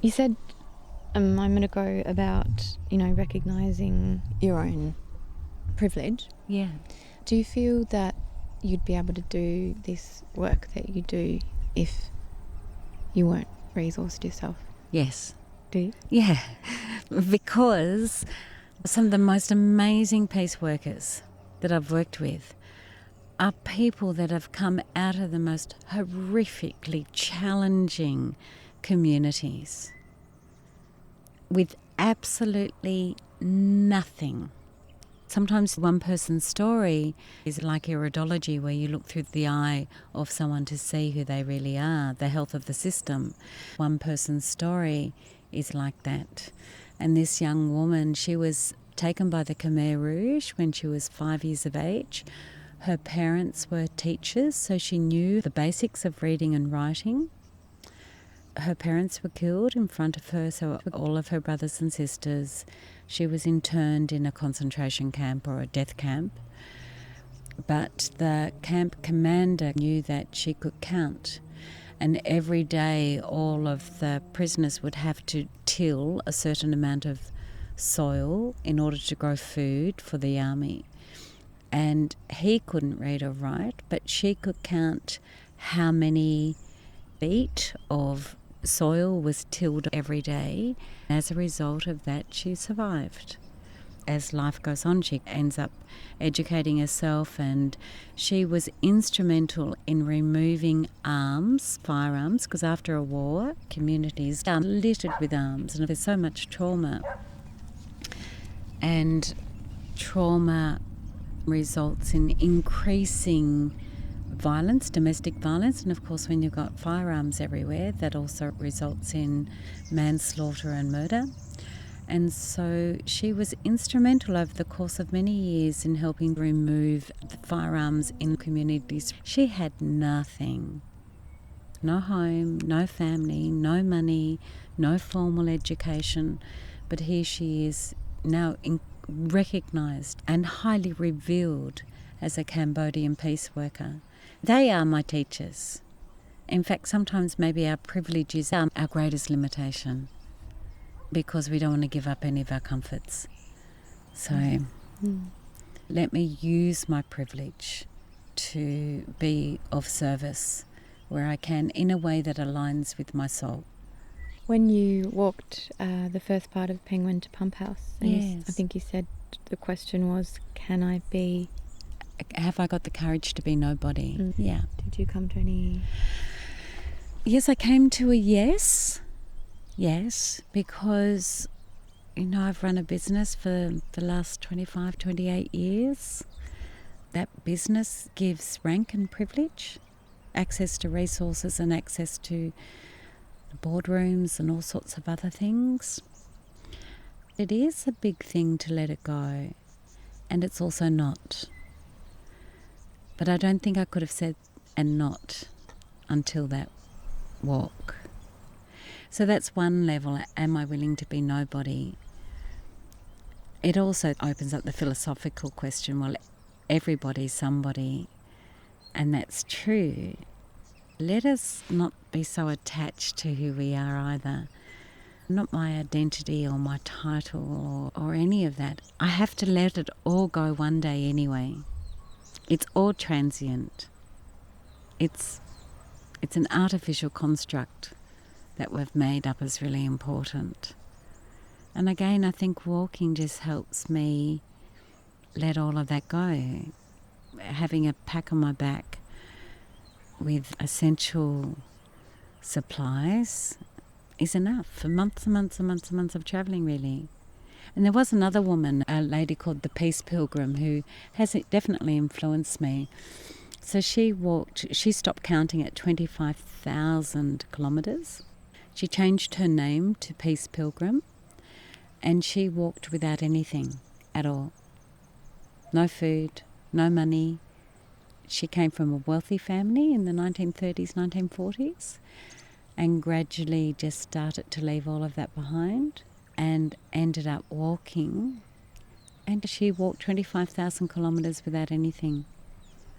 You said a moment ago about, recognising your own privilege. Yeah. Do you feel that you'd be able to do this work that you do if you weren't resourced yourself? Yes. Do you? Yeah. Because some of the most amazing peace workers that I've worked with are people that have come out of the most horrifically challenging communities with absolutely nothing. Sometimes one person's story is like Herodology, where you look through the eye of someone to see who they really are, the health of the system. One person's story is like that. And this young woman, she was taken by the Khmer Rouge when she was 5 years of age. Her parents were teachers, so she knew the basics of reading and writing. Her parents were killed in front of her, so all of her brothers and sisters. She was interned in a concentration camp or a death camp. But the camp commander knew that she could count. And every day all of the prisoners would have to till a certain amount of soil in order to grow food for the army. And he couldn't read or write, but she could count how many feet of soil was tilled every day. As a result of that, she survived. As life goes on, she ends up educating herself, and she was instrumental in removing arms, firearms, because after a war, communities are littered with arms, and there's so much trauma. And trauma results in increasing violence, domestic violence, and of course when you've got firearms everywhere, that also results in manslaughter and murder. And so she was instrumental over the course of many years in helping remove the firearms in communities. She had nothing. No home, no family, no money, no formal education, but here she is now recognised and highly revered as a Cambodian peace worker. They are my teachers. In fact, sometimes maybe our privilege is our greatest limitation, because we don't want to give up any of our comforts. So let me use my privilege to be of service where I can in a way that aligns with my soul. When you walked the first part of Penguin to Pump House, and Yes. I think you said the question was, Have I got the courage to be nobody? Yeah. Did you come to any? Yes, I came to a yes. Yes, because, I've run a business for the last 25, 28 years. That business gives rank and privilege, access to resources and access to boardrooms and all sorts of other things. It is a big thing to let it go, and it's also not. But I don't think I could have said and not until that walk. So that's one level. Am I willing to be nobody? It also opens up the philosophical question, well, everybody's somebody, and that's true. Let us not be so attached to who we are either. Not my identity or my title or any of that. I have to let it all go one day anyway. It's all transient. It's an artificial construct that we've made up as really important. And again, I think walking just helps me let all of that go. Having a pack on my back with essential supplies is enough for months and months and months and months of travelling, really. And there was another woman, a lady called the Peace Pilgrim, who has definitely influenced me. So she stopped counting at 25,000 kilometres. She changed her name to Peace Pilgrim, and she walked without anything at all. No food, no money. She came from a wealthy family in the 1930s, 1940s, and gradually just started to leave all of that behind and ended up walking. And she walked 25,000 kilometres without anything.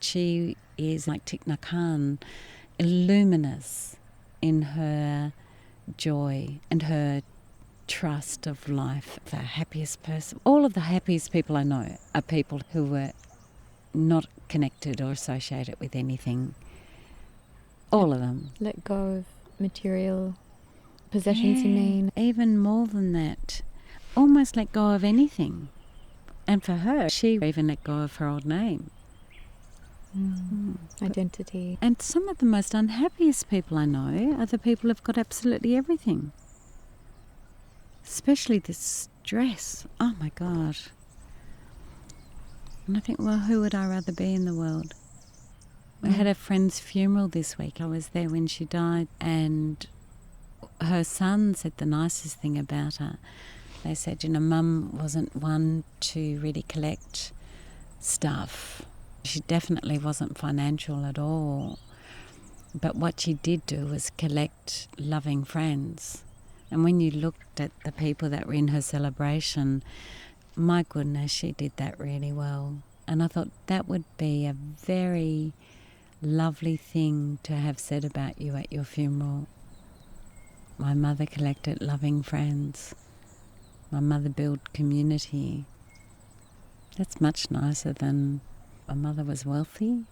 She is like Thich Nhat Hanh, luminous in her joy and her trust of life. The happiest person, all of the happiest people I know are people who were not connected or associated with anything. All of them. Let go of material possessions, you mean? Even more than that. Almost let go of anything. And for her, she even let go of her old name. Identity. And some of the most unhappiest people I know are the people who've got absolutely everything. Especially this stress. Oh my God. And I think, well, who would I rather be in the world? I had a friend's funeral this week. I was there when she died, and her son said the nicest thing about her. They said, Mum wasn't one to really collect stuff. She definitely wasn't financial at all. But what she did do was collect loving friends. And when you looked at the people that were in her celebration, my goodness, she did that really well. And I thought that would be a very lovely thing to have said about you at your funeral. My mother collected loving friends. My mother built community. That's much nicer than my mother was wealthy.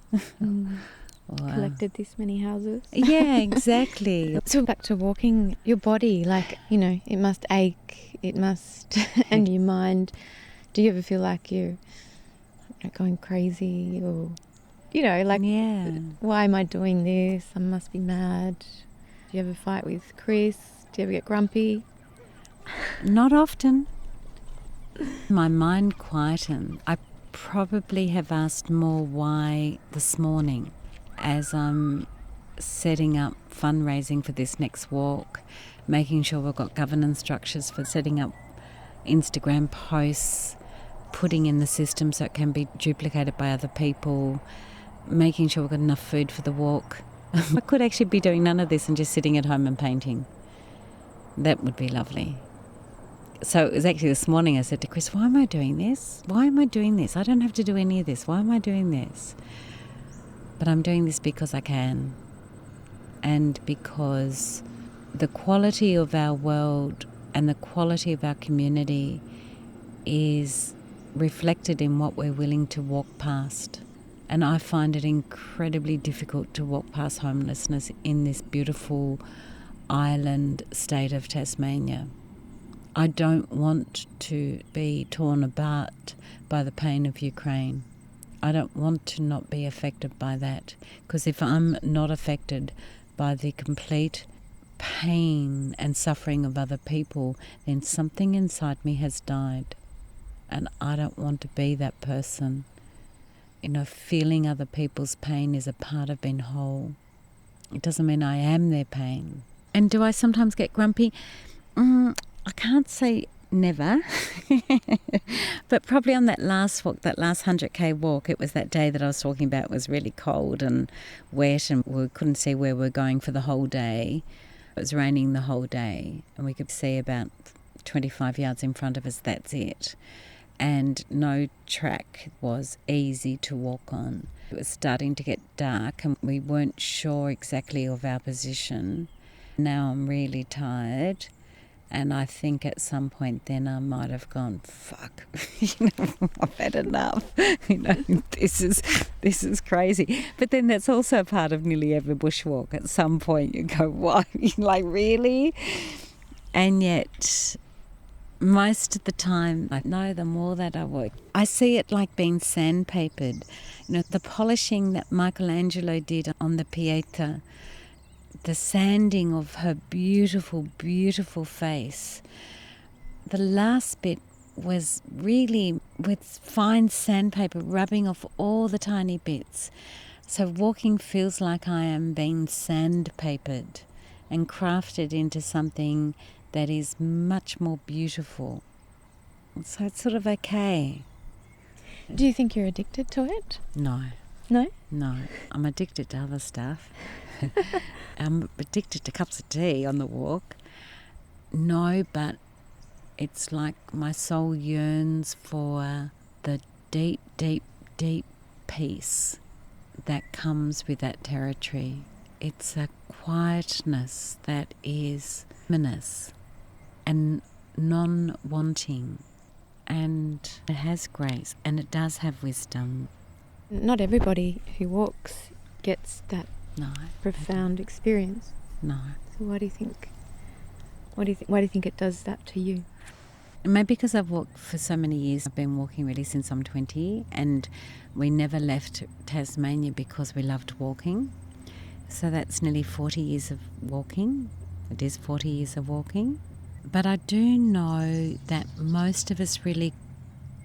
Or, Collected this many houses. Yeah, exactly. So back to walking, your body, it must ache, it must, and your mind. Do you ever feel like you're going crazy or, why am I doing this? I must be mad. Do you ever fight with Chris? Do you ever get grumpy? Not often. My mind quietened. I probably have asked more why this morning as I'm setting up fundraising for this next walk, making sure we've got governance structures for setting up Instagram posts, putting in the system so it can be duplicated by other people, making sure we've got enough food for the walk. I could actually be doing none of this and just sitting at home and painting. That would be lovely. So it was actually this morning I said to Chris, why am I doing this? Why am I doing this? I don't have to do any of this. Why am I doing this? But I'm doing this because I can. And because the quality of our world and the quality of our community is reflected in what we're willing to walk past. And I find it incredibly difficult to walk past homelessness in this beautiful island state of Tasmania. I don't want to be torn apart by the pain of Ukraine. I don't want to not be affected by that, because if I'm not affected by the complete pain and suffering of other people, then something inside me has died. And I don't want to be that person. Feeling other people's pain is a part of being whole. It doesn't mean I am their pain. And do I sometimes get grumpy? I can't say never. But probably on that last walk, that last 100k walk, it was that day that I was talking about. It was really cold and wet and we couldn't see where we were going for the whole day. It was raining the whole day and we could see about 25 yards in front of us, that's it. And no track was easy to walk on. It was starting to get dark and we weren't sure exactly of our position. Now I'm really tired. And I think at some point then I might have gone, fuck, I've had enough. This is crazy. But then that's also part of nearly every bushwalk. At some point you go, what? Really? And yet most of the time, I know the more that I work, I see it like being sandpapered. The polishing that Michelangelo did on the Pieta, the sanding of her beautiful, beautiful face. The last bit was really with fine sandpaper rubbing off all the tiny bits. So walking feels like I am being sandpapered and crafted into something that is much more beautiful. So it's sort of okay. Do you think you're addicted to it? No. No? No. I'm addicted to other stuff. I'm addicted to cups of tea on the walk. No, but it's like my soul yearns for the deep, deep, deep peace that comes with that territory. It's a quietness that is luminous and non-wanting, and it has grace and it does have wisdom. Not everybody who walks gets that No. profound experience. No. So why do you think it does that to you? Maybe because I've walked for so many years. I've been walking really since I'm 20, and we never left Tasmania because we loved walking. So that's nearly 40 years of walking. It is 40 years of walking. But I do know that most of us really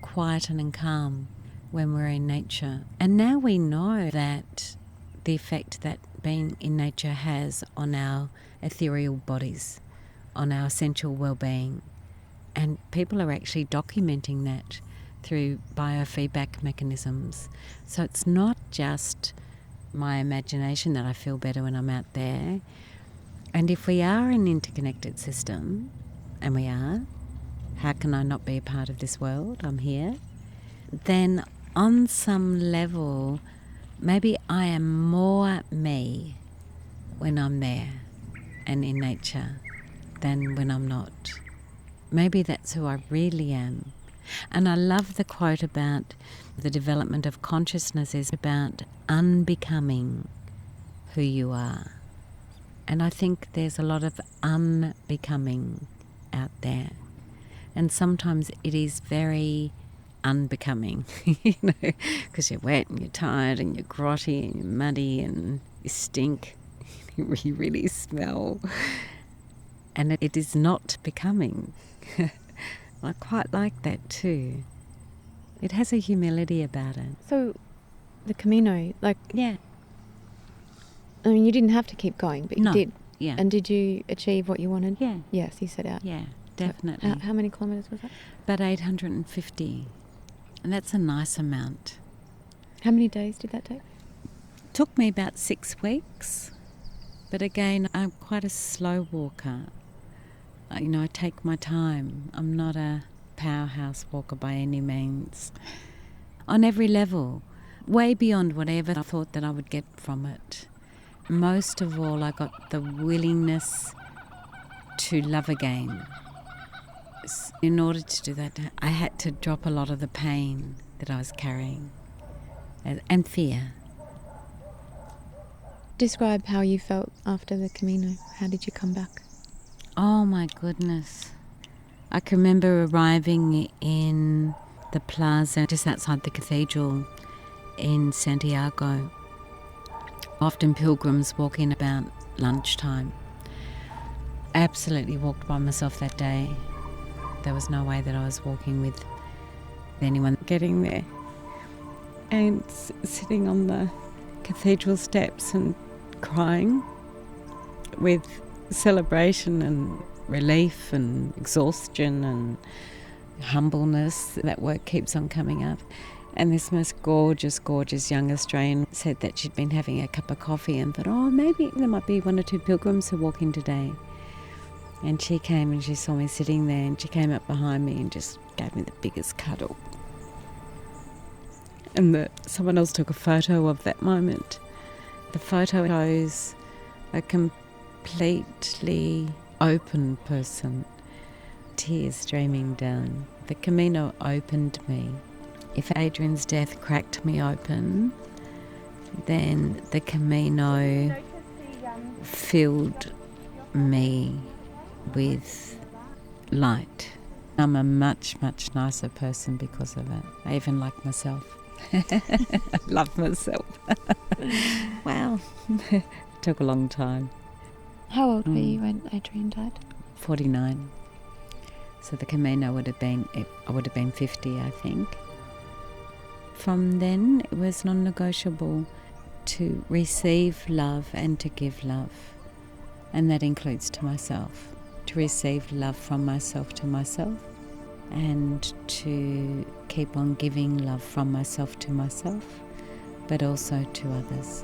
quieten and calm when we're in nature. And now we know that the effect that being in nature has on our ethereal bodies, on our essential well-being. And people are actually documenting that through biofeedback mechanisms. So it's not just my imagination that I feel better when I'm out there. And if we are an interconnected system, and we are, how can I not be a part of this world? I'm here. Then on some level, maybe I am more me when I'm there and in nature than when I'm not. Maybe that's who I really am. And I love the quote about the development of consciousness is about unbecoming who you are. And I think there's a lot of unbecoming out there. And sometimes it is very unbecoming, because you're wet and you're tired and you're grotty and you're muddy and you stink. You really smell. And it is not becoming. I quite like that too. It has a humility about it. So the Camino, Yeah. I mean, you didn't have to keep going, but you did. Yeah. And did you achieve what you wanted? Yeah. Yes, you set out. Yeah, definitely. How many kilometres was that? About 850. And that's a nice amount. How many days did that take? Took me about 6 weeks. But again, I'm quite a slow walker. I take my time. I'm not a powerhouse walker by any means. On every level, way beyond whatever I thought that I would get from it. Most of all, I got the willingness to love again. In order to do that, I had to drop a lot of the pain that I was carrying and fear. Describe how you felt after the Camino. How did you come back? Oh my goodness. I can remember arriving in the plaza just outside the cathedral in Santiago. Often pilgrims walk in about lunchtime. I absolutely walked by myself that day. There was no way that I was walking with anyone getting there. And sitting on the cathedral steps and crying with celebration and relief and exhaustion and humbleness. That word keeps on coming up. And this most gorgeous, gorgeous young Australian said that she'd been having a cup of coffee and thought, oh, maybe there might be 1 or 2 pilgrims who walk in today. And she came and she saw me sitting there and she came up behind me and just gave me the biggest cuddle. And someone else took a photo of that moment. The photo shows a completely open person, tears streaming down. The Camino opened me. If Adrian's death cracked me open, then the Camino filled me with light. I'm a much, much nicer person because of it. I even like myself. I love myself. Wow. It took a long time. How old were you when Adrian died? 49. So the Camino I would have been 50, I think. From then, it was non-negotiable to receive love and to give love. And that includes to myself. To receive love from myself to myself. And to keep on giving love from myself to myself, but also to others.